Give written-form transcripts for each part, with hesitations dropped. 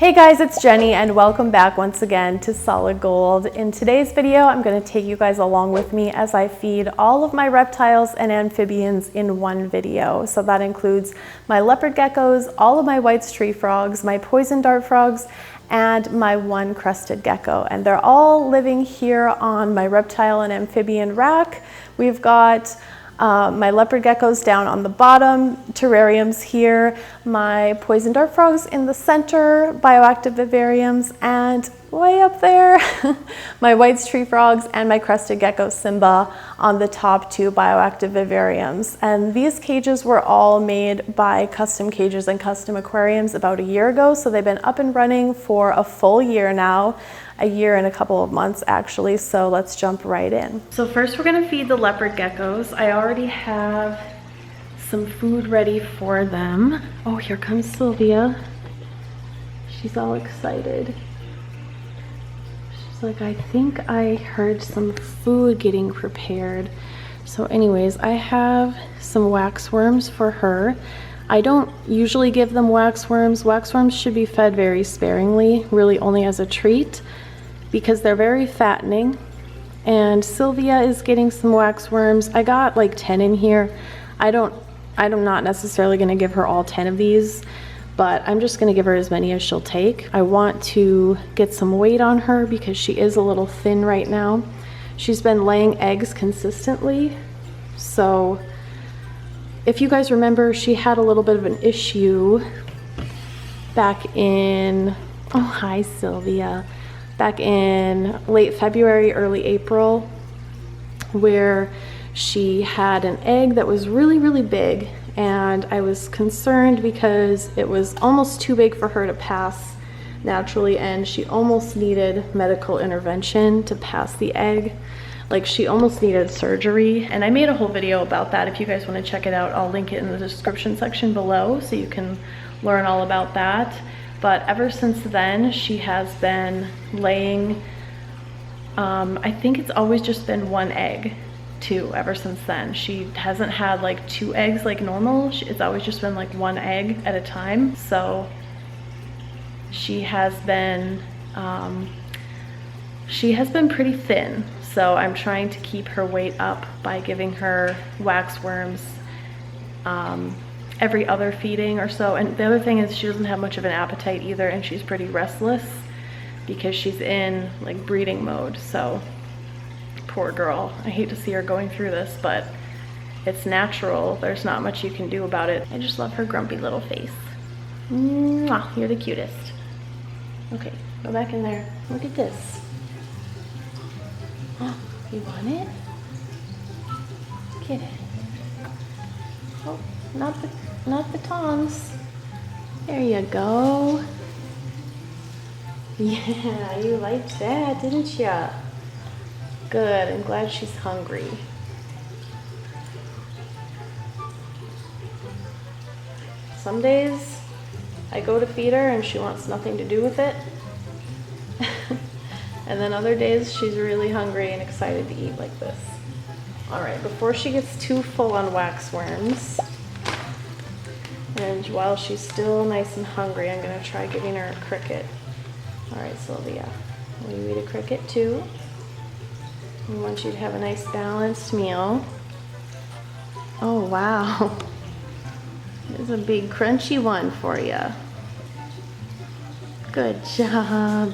Hey guys, it's Jenny and welcome back once again to Solid Gold. In today's video, I'm going to take you guys along with me as I feed all of my reptiles and amphibians in one video. So that includes my leopard geckos, all of my white tree frogs, my poison dart frogs, and my one crested gecko. And they're all living here on my reptile and amphibian rack. We've got my leopard geckos down on the bottom, terrariums here, my poison dart frogs in the center, bioactive vivariums, and way up there, my white tree frogs and my crested gecko Simba on the top two bioactive vivariums. And these cages were all made by Custom Cages and Custom Aquariums about a year ago, so they've been up and running for a full year now. A year and a couple of months actually, so let's jump right in. So first we're gonna feed the leopard geckos. I already have some food ready for them. Oh, here comes Sylvia. She's all excited. She's like, I think I heard some food getting prepared. So anyways, I have some waxworms for her. I don't usually give them waxworms. Waxworms should be fed very sparingly, really only as a treat, because they're very fattening. And Sylvia is getting some waxworms. I got like 10 in here. I'm not necessarily gonna give her all 10 of these, but I'm just gonna give her as many as she'll take. I want to get some weight on her because she is a little thin right now. She's been laying eggs consistently. So if you guys remember, she had a little bit of an issue back in, oh hi Sylvia, back in late February, early April, where she had an egg that was really, really big, and I was concerned because it was almost too big for her to pass naturally, and she almost needed medical intervention to pass the egg. Like, she almost needed surgery, and I made a whole video about that. If you guys want to check it out, I'll link it in the description section below so you can learn all about that. But ever since then, she has been laying, I think it's always just been one egg too, ever since then. She hasn't had like 2 eggs like normal. It's always just been like 1 egg at a time. So she has been pretty thin. So I'm trying to keep her weight up by giving her waxworms every other feeding or so. And the other thing is she doesn't have much of an appetite either, and she's pretty restless because she's in like breeding mode. So poor girl, I hate to see her going through this, but it's natural. There's not much you can do about it. I just love her grumpy little face. Mwah, you're the cutest. Okay, go back in there. Look at this. Oh, you want it? Get it. Oh, not the tongs. There you go. Yeah, you liked that, didn't ya? Good, I'm glad she's hungry. Some days I go to feed her and she wants nothing to do with it. And then other days she's really hungry and excited to eat like this. All right, before she gets too full on waxworms, and while she's still nice and hungry, I'm gonna try giving her a cricket. All right, Sylvia, will you eat a cricket too? We want you to have a nice balanced meal. Oh wow, there's a big crunchy one for you. Good job.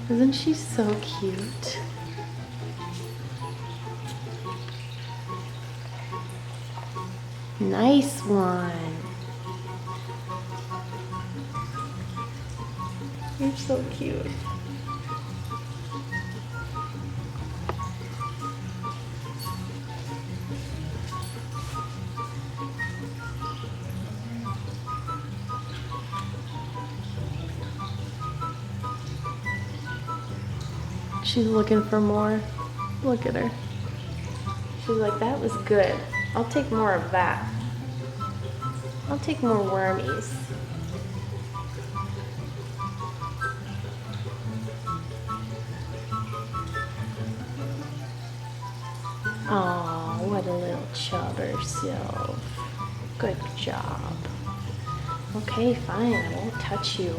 Isn't she so cute? Nice one. You're so cute. She's looking for more. Look at her. She's like, that was good. I'll take more of that. I'll take more wormies. Oh, what a little chub herself. Good job. Okay, fine, I won't touch you.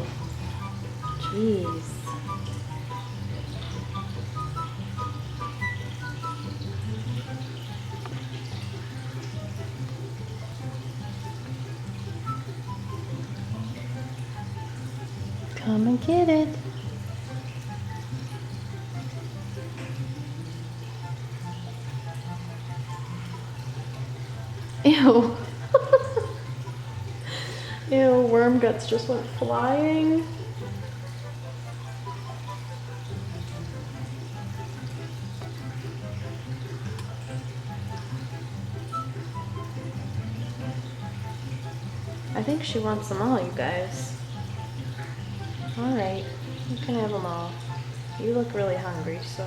Jeez. Come and get it. Ew. Ew, worm guts just went flying. I think she wants them all, you guys. Alright, you can have them all. You look really hungry, so...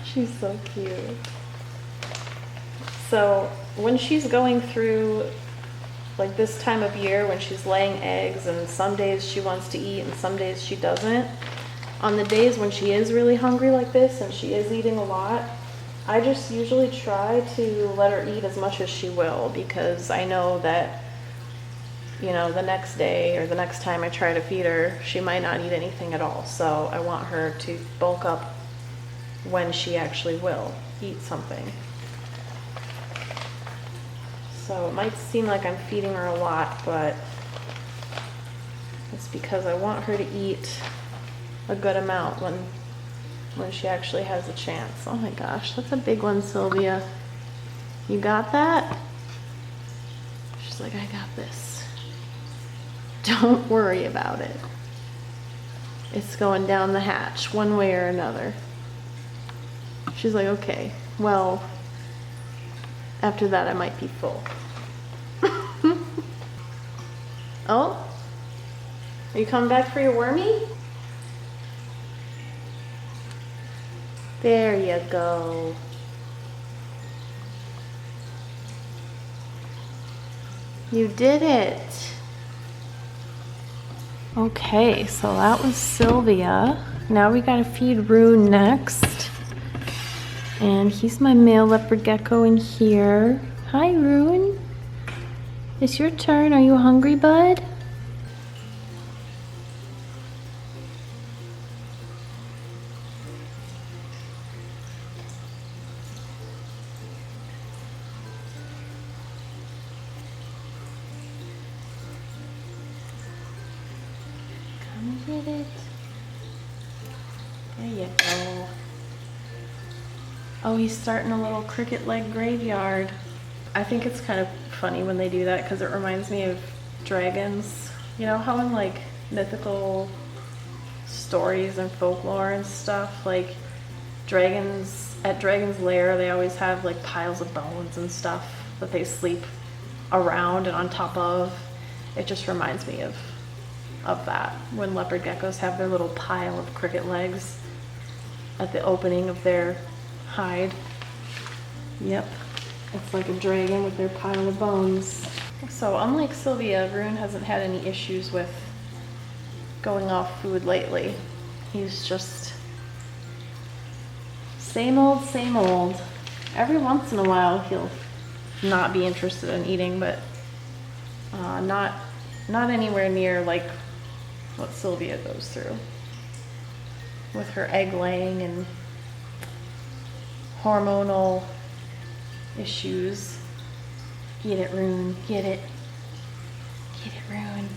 She's so cute. So when she's going through like this time of year, when she's laying eggs, and some days she wants to eat and some days she doesn't, on the days when she is really hungry like this and she is eating a lot, I just usually try to let her eat as much as she will, because I know that, you know, the next day or the next time I try to feed her, she might not eat anything at all. So I want her to bulk up when she actually will eat something. So it might seem like I'm feeding her a lot, but it's because I want her to eat a good amount when she actually has a chance. Oh my gosh, that's a big one, Sylvia. You got that? She's like, I got this. Don't worry about it. It's going down the hatch one way or another. She's like, okay, well, after that I might be full. Oh, are you coming back for your wormy? There you go. You did it. Okay, so that was Sylvia. Now we gotta feed Rune next. And he's my male leopard gecko in here. Hi, Rune. It's your turn. Are you hungry, bud? Come and get it. There you go. Oh, he's starting a little cricket leg graveyard. I think it's kind of funny when they do that, because it reminds me of dragons. You know how in like mythical stories and folklore and stuff, like dragons, at Dragon's Lair, they always have like piles of bones and stuff that they sleep around and on top of. It just reminds me of that, when leopard geckos have their little pile of cricket legs at the opening of their hide. Yep, it's like a dragon with their pile of bones. So unlike Sylvia, Rune hasn't had any issues with going off food lately. He's just same old, same old. Every once in a while he'll not be interested in eating, but not anywhere near like what Sylvia goes through with her egg laying and hormonal issues. Get it, Rune. Get it. Get it, Rune.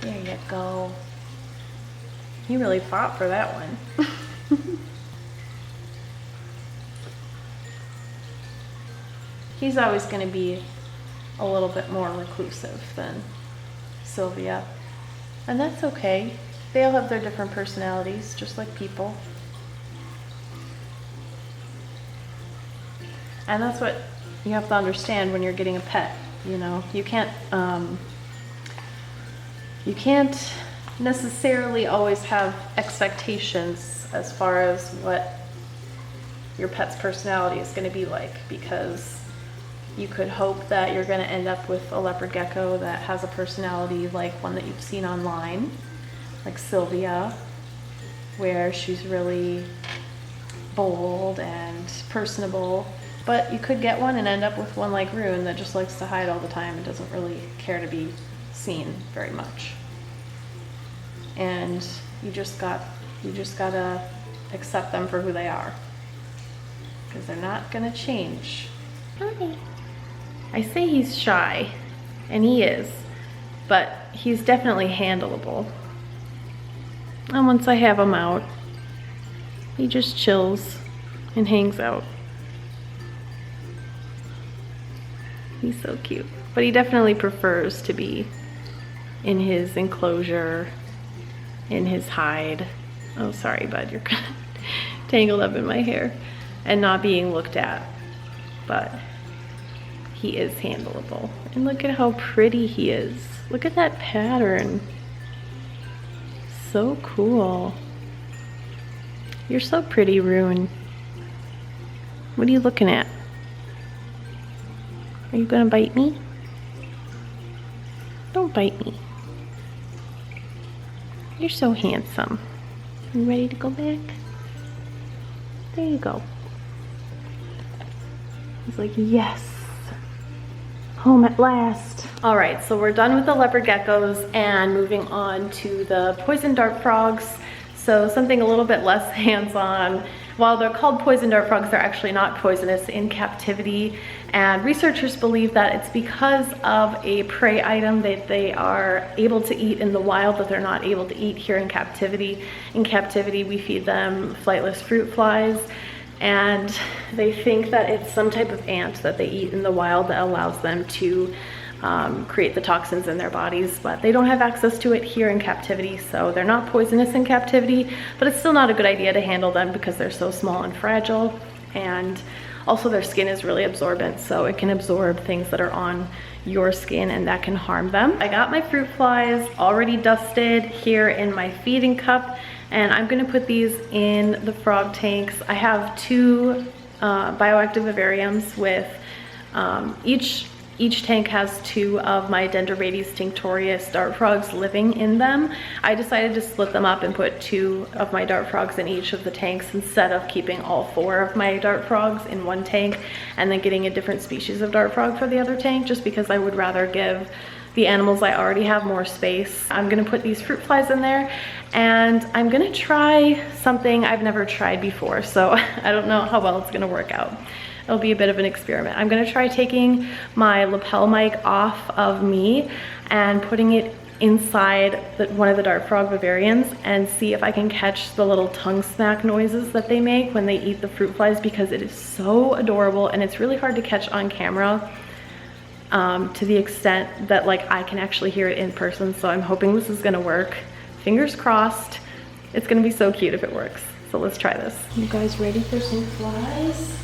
There you go. He really fought for that one. He's always going to be a little bit more reclusive than Sylvia. And that's okay. They all have their different personalities, just like people. And that's what you have to understand when you're getting a pet. You know, you can't necessarily always have expectations as far as what your pet's personality is going to be like, because you could hope that you're going to end up with a leopard gecko that has a personality like one that you've seen online, like Sylvia, where she's really bold and personable. But you could get one and end up with one like Rune that just likes to hide all the time and doesn't really care to be seen very much. And you just gotta accept them for who they are, because they're not gonna change. Hi. I say he's shy, and he is, but he's definitely handleable. And once I have him out, he just chills and hangs out. He's so cute, but he definitely prefers to be in his enclosure, in his hide. Oh, sorry, bud, you're kind of tangled up in my hair, and not being looked at, but he is handleable. And look at how pretty he is. Look at that pattern. So cool. You're so pretty, Rune. What are you looking at? Are you gonna bite me? Don't bite me. You're so handsome. You ready to go back? There you go. He's like, yes. Home at last. All right, so we're done with the leopard geckos and moving on to the poison dart frogs. So something a little bit less hands-on. While they're called poison dart frogs, they're actually not poisonous in captivity. And researchers believe that it's because of a prey item that they are able to eat in the wild that they're not able to eat here in captivity. In captivity, we feed them flightless fruit flies, and they think that it's some type of ant that they eat in the wild that allows them to create the toxins in their bodies, but they don't have access to it here in captivity, so they're not poisonous in captivity, but it's still not a good idea to handle them because they're so small and fragile, and also their skin is really absorbent, so it can absorb things that are on your skin and that can harm them. I got my fruit flies already dusted here in my feeding cup, and I'm gonna put these in the frog tanks. I have two bioactive vivariums with each tank has two of my Dendrobates tinctorius dart frogs living in them. I decided to split them up and put two of my dart frogs in each of the tanks instead of keeping all four of my dart frogs in one tank and then getting a different species of dart frog for the other tank, just because I would rather give the animals I already have more space. I'm gonna put these fruit flies in there, and I'm gonna try something I've never tried before, so I don't know how well it's gonna work out. It'll be a bit of an experiment. I'm gonna try taking my lapel mic off of me and putting it inside one of the dart frog vivariums and see if I can catch the little tongue smack noises that they make when they eat the fruit flies, because it is so adorable and it's really hard to catch on camera to the extent that like I can actually hear it in person. So I'm hoping this is gonna work. Fingers crossed. It's gonna be so cute if it works. So let's try this. You guys ready for some flies?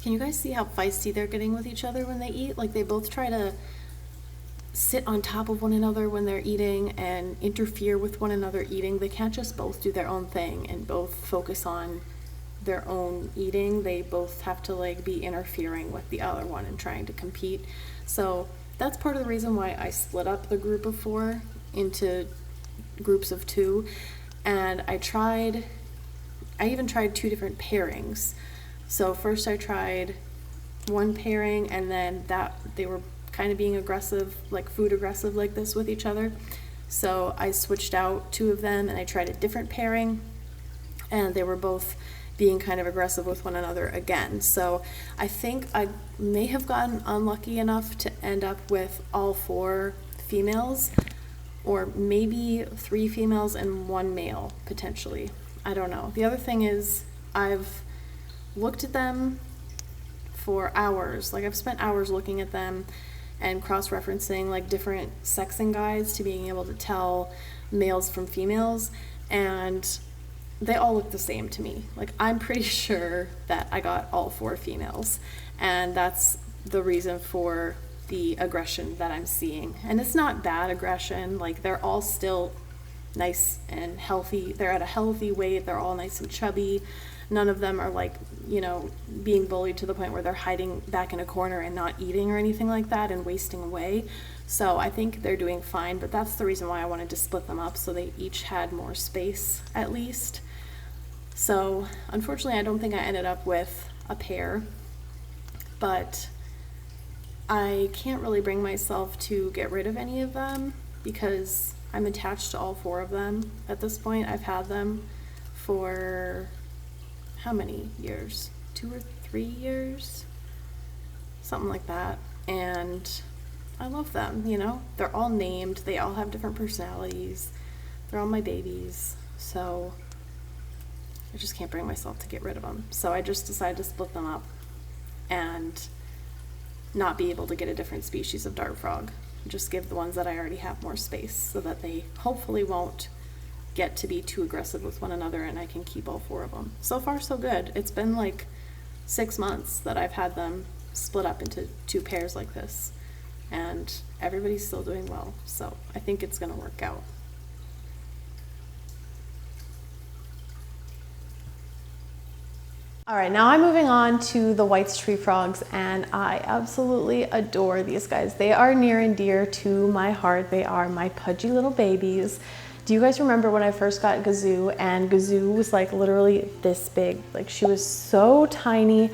Can you guys see how feisty they're getting with each other when they eat? Like, they both try to sit on top of one another when they're eating and interfere with one another eating. They can't just both do their own thing and both focus on their own eating. They both have to like be interfering with the other one and trying to compete. So that's part of the reason why I split up the group of 4 into groups of 2. And I even tried 2 different pairings. So first I tried one pairing, and then they were kind of being aggressive, like food aggressive like this with each other. So I switched out 2 of them and I tried a different pairing, and they were both being kind of aggressive with one another again. So I think I may have gotten unlucky enough to end up with all 4 females, or maybe 3 females and 1 male potentially. I don't know. The other thing is I've looked at them for hours. Like, I've spent hours looking at them and cross-referencing like different sexing guides to being able to tell males from females, and they all look the same to me. Like, I'm pretty sure that I got all 4 females, and that's the reason for the aggression that I'm seeing. And it's not bad aggression. Like, they're all still nice and healthy. They're at a healthy weight. They're all nice and chubby. None of them are like, you know, being bullied to the point where they're hiding back in a corner and not eating or anything like that and wasting away. So I think they're doing fine, but that's the reason why I wanted to split them up, so they each had more space at least. So unfortunately, I don't think I ended up with a pair, but I can't really bring myself to get rid of any of them because I'm attached to all 4 of them at this point. I've had them for how many years? 2 or 3 years? Something like that. And I love them, you know? They're all named. They all have different personalities. They're all my babies. So I just can't bring myself to get rid of them. So I just decided to split them up and not be able to get a different species of dart frog. Just give the ones that I already have more space so that they hopefully won't get to be too aggressive with one another, and I can keep all 4 of them. So far, so good. It's been like 6 months that I've had them split up into 2 pairs like this, and everybody's still doing well. So I think it's gonna work out. All right, now I'm moving on to the White's tree frogs, and I absolutely adore these guys. They are near and dear to my heart. They are my pudgy little babies. Do you guys remember when I first got Gazoo, and Gazoo was like literally this big? Like, she was so tiny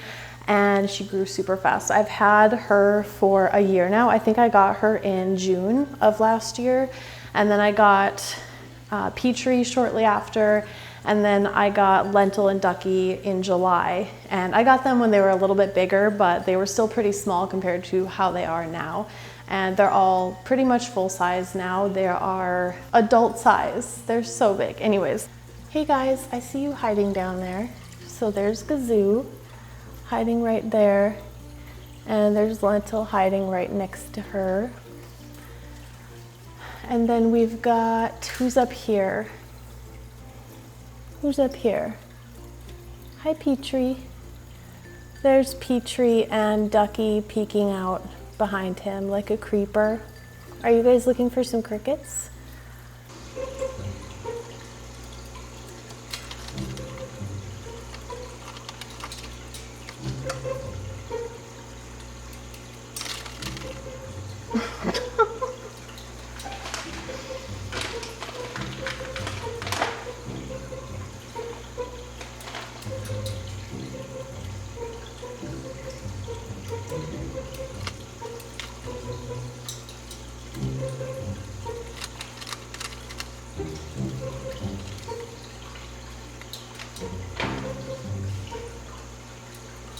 and she grew super fast. I've had her for a year now. I think I got her in June of last year, and then I got Petrie shortly after, and then I got Lentil and Ducky in July. And I got them when they were a little bit bigger, but they were still pretty small compared to how they are now. And they're all pretty much full size now. They are adult size. They're so big. Anyways, hey guys, I see you hiding down there. So there's Gazoo hiding right there. And there's Lentil hiding right next to her. And then we've got, who's up here? Who's up here? Hi, Petrie. There's Petrie and Ducky peeking out behind him like a creeper. Are you guys looking for some crickets?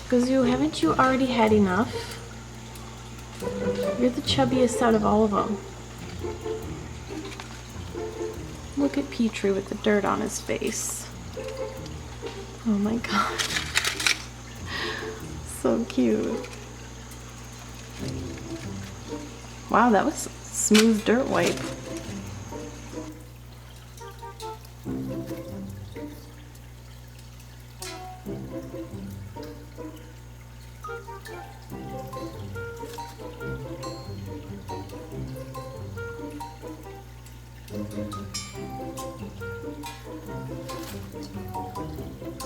Gazoo, haven't you already had enough? You're the chubbiest out of all of them. Look at Petrie with the dirt on his face. Oh my god. So cute. Wow, that was a smooth dirt wipe.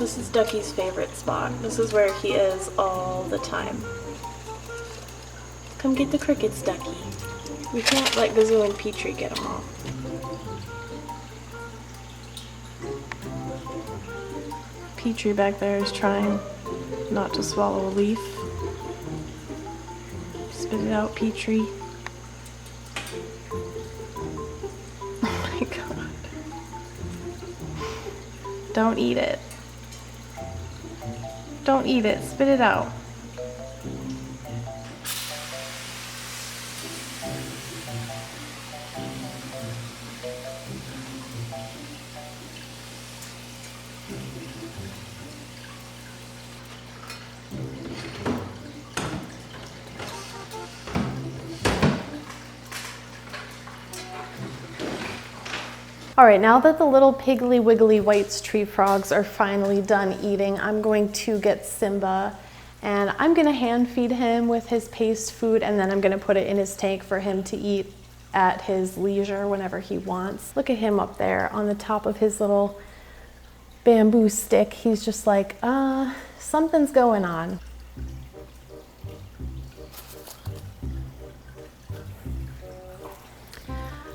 This is Ducky's favorite spot. This is where he is all the time. Come get the crickets, Ducky. We can't let Gazoo and Petrie get them all. Petrie back there is trying not to swallow a leaf. Spit it out, Petrie. Oh my god. Don't eat it. Don't eat it. Spit it out. All right, now that the little piggly wiggly whites tree frogs are finally done eating, I'm going to get Simba and I'm gonna hand feed him with his paste food, and then I'm gonna put it in his tank for him to eat at his leisure whenever he wants. Look at him up there on the top of his little bamboo stick. He's just like, something's going on.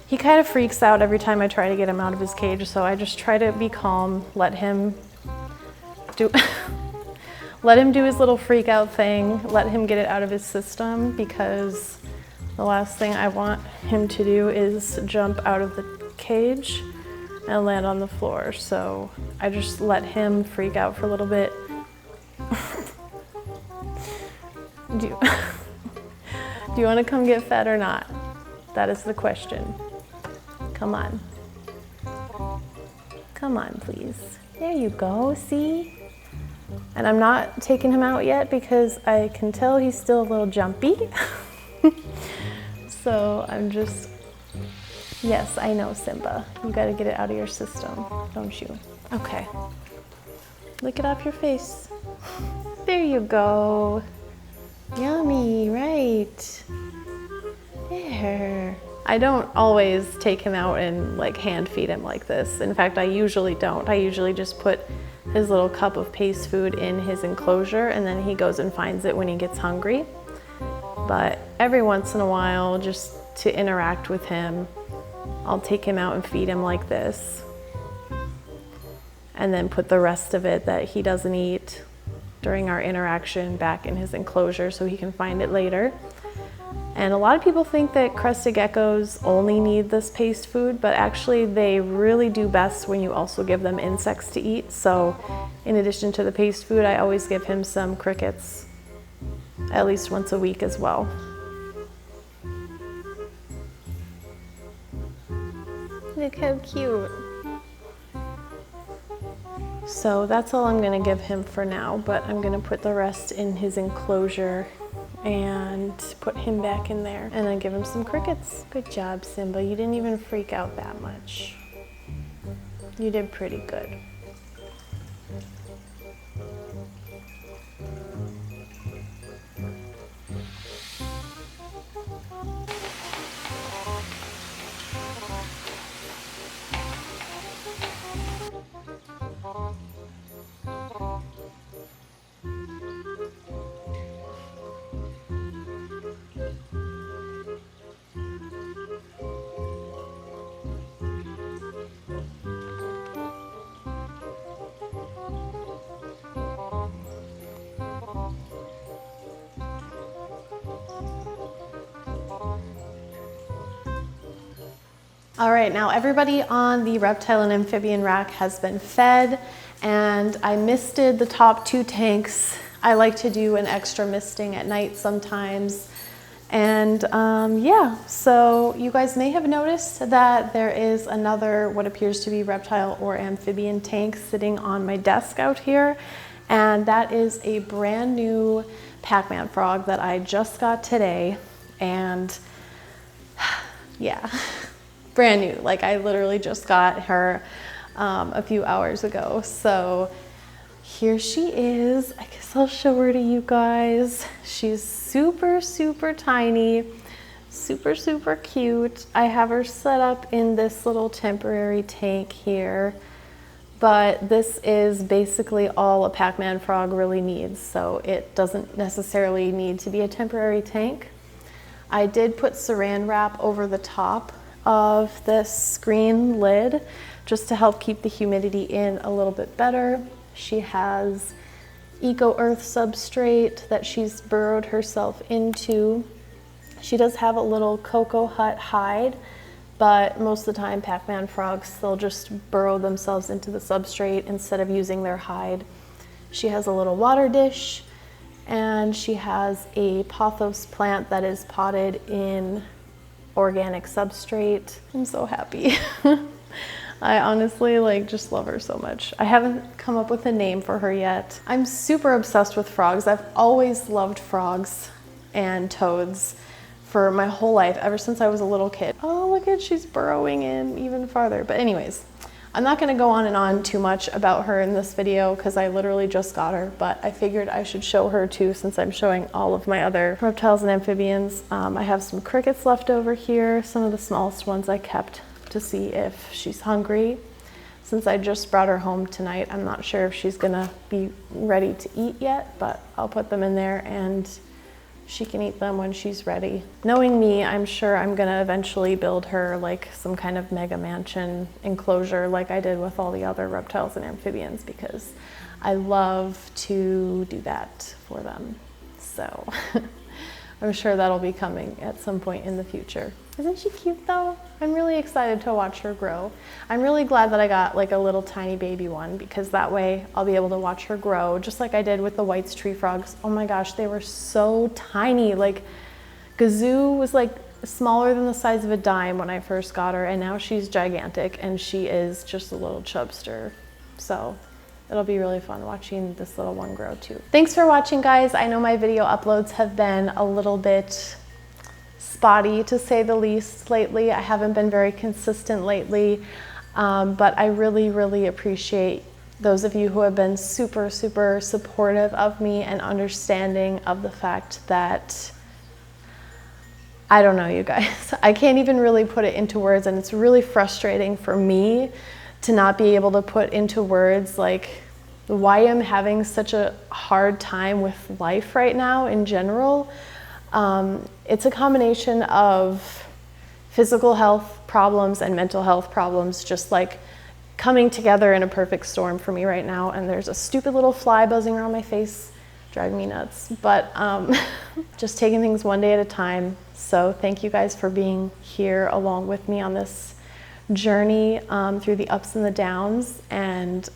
He kind of freaks out every time I try to get him out of his cage, so I just try to be calm, let him do let him do his little freak out thing, let him get it out of his system, because the last thing I want him to do is jump out of the cage and land on the floor. So I just let him freak out for a little bit. Do you want to come get fed or not? That is the question. Come on. Come on, please. There you go, see? And I'm not taking him out yet because I can tell he's still a little jumpy. So I'm just, yes, I know, Simba. You gotta get it out of your system, don't you? Okay. Lick it off your face. There you go. Yummy, right? There. I don't always take him out and like hand feed him like this. In fact, I usually don't. I usually just put his little cup of paste food in his enclosure and then he goes and finds it when he gets hungry. But every once in a while, just to interact with him, I'll take him out and feed him like this. And then put the rest of it that he doesn't eat during our interaction back in his enclosure so he can find it later. And a lot of people think that crested geckos only need this paste food, but actually they really do best when you also give them insects to eat. So in addition to the paste food, I always give him some crickets at least once a week as well. Look how cute. So that's all I'm gonna give him for now, but I'm gonna put the rest in his enclosure and put him back in there and then give him some crickets. Good job, Simba. You didn't even freak out that much. You did pretty good. All right, now everybody on the reptile and amphibian rack has been fed, and I misted the top 2 tanks. I like to do an extra misting at night sometimes. And yeah, so you guys may have noticed that there is another what appears to be reptile or amphibian tank sitting on my desk out here. And that is a brand new Pac-Man frog that I just got today. And yeah. Brand new, like I literally just got her a few hours ago. So here she is. I guess I'll show her to you guys. She's super, super tiny, super, super cute. I have her set up in this little temporary tank here but this is basically all a Pac-Man frog really needs, so it doesn't necessarily need to be a temporary tank. I did put saran wrap over the top of this screen lid just to help keep the humidity in a little bit better. She has Eco Earth substrate that she's burrowed herself into. She does have a little Cocoa Hut hide, but most of the time Pac-Man frogs, they'll just burrow themselves into the substrate instead of using their hide. She has a little water dish, and she has a pothos plant that is potted in organic substrate. I'm so happy. I honestly just love her so much. I haven't come up with a name for her yet. I'm super obsessed with frogs. I've always loved frogs and toads for my whole life, ever since I was a little kid. Oh, look at, she's burrowing in even farther. But anyways, I'm not gonna go on and on too much about her in this video because I literally just got her, but I figured I should show her too since I'm showing all of my other reptiles and amphibians. I have some crickets left over here, some of the smallest ones I kept to see if she's hungry. Since I just brought her home tonight, I'm not sure if she's gonna be ready to eat yet, but I'll put them in there and she can eat them when she's ready. Knowing me, I'm sure I'm gonna eventually build her some kind of mega mansion enclosure like I did with all the other reptiles and amphibians, because I love to do that for them. So I'm sure that'll be coming at some point in the future. Isn't she cute though? I'm really excited to watch her grow. I'm really glad that I got a little tiny baby one, because that way I'll be able to watch her grow, just like I did with the White's tree frogs. Oh my gosh, they were so tiny. Gazoo was smaller than the size of a dime when I first got her, and now she's gigantic and she is just a little chubster. So it'll be really fun watching this little one grow too. Thanks for watching, guys. I know my video uploads have been a little bit spotty, to say the least, lately. I haven't been very consistent lately, but I really appreciate those of you who have been super supportive of me and understanding of the fact that, I don't know, you guys, I can't even really put it into words, and it's really frustrating for me to not be able to put into words why I'm having such a hard time with life right now in general. It's a combination of physical health problems and mental health problems just coming together in a perfect storm for me right now. And there's a stupid little fly buzzing around my face, driving me nuts. But just taking things one day at a time. So thank you guys for being here along with me on this journey through the ups and the downs, and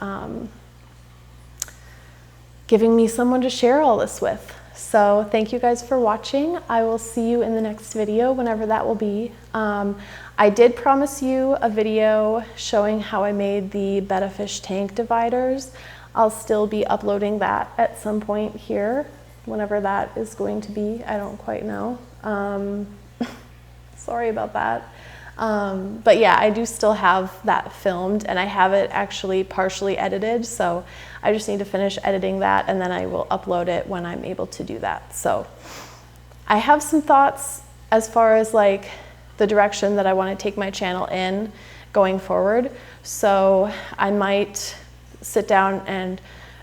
giving me someone to share all this with. So thank you guys for watching. I will see you in the next video, whenever that will be. I did promise you a video showing how I made the betta fish tank dividers. I'll still be uploading that at some point here, whenever that is going to be. I don't quite know. Sorry about that. But yeah, I do still have that filmed, and I have it actually partially edited, so I just need to finish editing that, and then I will upload it when I'm able to do that. So I have some thoughts as far as the direction that I want to take my channel in going forward. So I might sit down and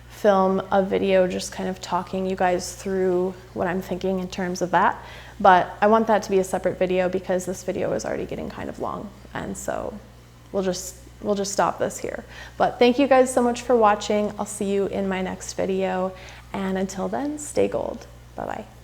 film a video just kind of talking you guys through what I'm thinking in terms of that. But I want that to be a separate video because this video is already getting kind of long, and so we'll just stop this here. But thank you guys so much for watching. I'll see you in my next video, and until then, stay gold. Bye-bye.